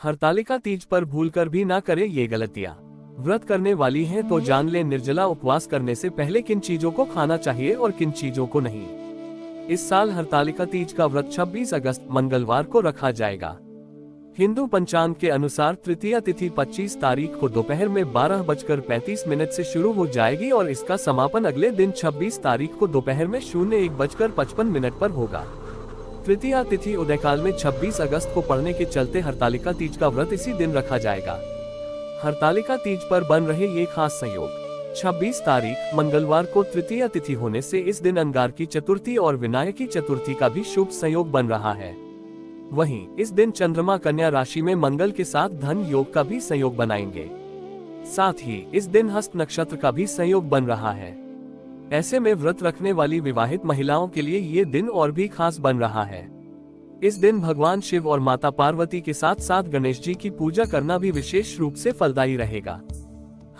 हरतालिका तीज पर भूलकर भी ना करें ये गलतियां। व्रत करने वाली हैं तो जान लें निर्जला उपवास करने से पहले किन चीजों को खाना चाहिए और किन चीजों को नहीं। इस साल हरतालिका तीज का व्रत 26 अगस्त मंगलवार को रखा जाएगा। हिंदू पंचांग के अनुसार तृतीया तिथि 25 तारीख को दोपहर में 12:35 से शुरू हो जाएगी और इसका समापन अगले दिन 26 तारीख को दोपहर में 01:55 पर होगा। तृतीया तिथि उदयकाल में 26 अगस्त को पड़ने के चलते हरतालिका तीज का व्रत इसी दिन रखा जाएगा। हरतालिका तीज पर बन रहे ये खास संयोग 26 तारीख मंगलवार को तृतीया तिथि होने से इस दिन अंगारकी चतुर्थी और विनायकी चतुर्थी का भी शुभ संयोग बन रहा है। वहीं इस दिन चंद्रमा कन्या राशि में मंगल के साथ धन योग का भी संयोग बनाएंगे। साथ ही इस दिन हस्त नक्षत्र का भी संयोग बन रहा है। ऐसे में व्रत रखने वाली विवाहित महिलाओं के लिए ये दिन और भी खास बन रहा है। इस दिन भगवान शिव और माता पार्वती के साथ साथ गणेश जी की पूजा करना भी विशेष रूप से फलदायी रहेगा।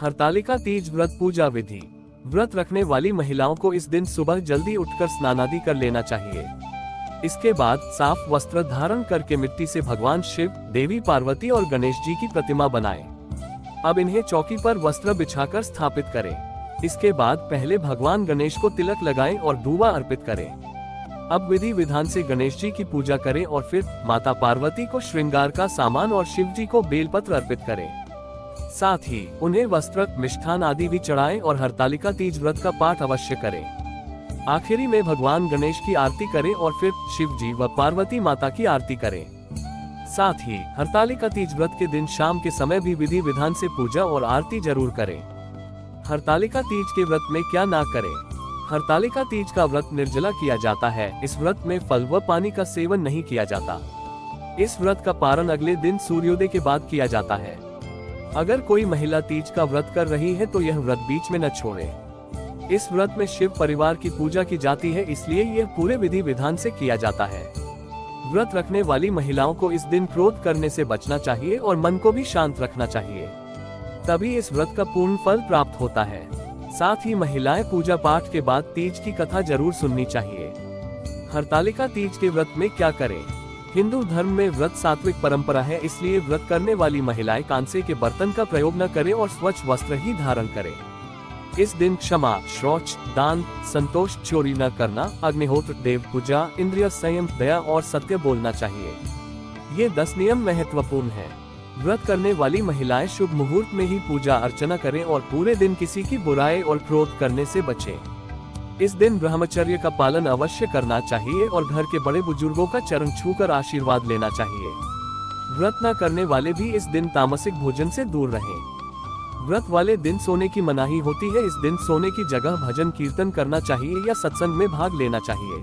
हरतालिका तीज व्रत पूजा विधि। व्रत रखने वाली महिलाओं को इस दिन सुबह जल्दी उठकर स्नानादि कर लेना चाहिए। इसके बाद साफ वस्त्र धारण करके मिट्टी से भगवान शिव, देवी पार्वती और गणेश जी की प्रतिमा बनाएं। अब इन्हें चौकी पर वस्त्र बिछाकर स्थापित करें। इसके बाद पहले भगवान गणेश को तिलक लगाएं और दूबा अर्पित करें। अब विधि विधान से गणेश जी की पूजा करें और फिर माता पार्वती को श्रृंगार का सामान और शिव जी को बेलपत्र अर्पित करें। साथ ही उन्हें वस्त्र, मिष्ठान आदि भी चढ़ाएं और हरतालिका तीज व्रत का पाठ अवश्य करें। आखिरी में भगवान गणेश की आरती करें और फिर शिव जी व पार्वती माता की आरती करें। साथ ही हरतालिका तीज व्रत के दिन शाम के समय भी विधि विधान से पूजा और आरती जरूर करें। हरतालिका तीज के व्रत में क्या ना करें। हरतालिका तीज का व्रत निर्जला किया जाता है। इस व्रत में फल व पानी का सेवन नहीं किया जाता। इस व्रत का पारण अगले दिन सूर्योदय के बाद किया जाता है। अगर कोई महिला तीज का व्रत कर रही है तो यह व्रत बीच में न छोड़े। इस व्रत में शिव परिवार की पूजा की जाती है, इसलिए यह पूरे विधि विधान से किया जाता है। व्रत रखने वाली महिलाओं को इस दिन क्रोध करने से बचना चाहिए और मन को भी शांत रखना चाहिए, तभी इस व्रत का पूर्ण फल प्राप्त होता है। साथ ही महिलाएं पूजा पाठ के बाद तीज की कथा जरूर सुननी चाहिए। हरतालिका तीज के व्रत में क्या करें। हिंदू धर्म में व्रत सात्विक परंपरा है, इसलिए व्रत करने वाली महिलाएं कांसे के बर्तन का प्रयोग न करें और स्वच्छ वस्त्र ही धारण करें। इस दिन क्षमा, शौच, दान, संतोष, चोरी न करना, अग्निहोत्र, देव पूजा, इंद्रिय संयम, दया और सत्य बोलना चाहिए। ये 10 नियम महत्वपूर्ण हैं। व्रत करने वाली महिलाएं शुभ मुहूर्त में ही पूजा अर्चना करें और पूरे दिन किसी की बुराई और क्रोध करने से बचें। इस दिन ब्रह्मचर्य का पालन अवश्य करना चाहिए और घर के बड़े बुजुर्गों का चरण छूकर आशीर्वाद लेना चाहिए। व्रत न करने वाले भी इस दिन तामसिक भोजन से दूर रहें। व्रत वाले दिन सोने की मनाही होती है। इस दिन सोने की जगह भजन कीर्तन करना चाहिए या सत्संग में भाग लेना चाहिए।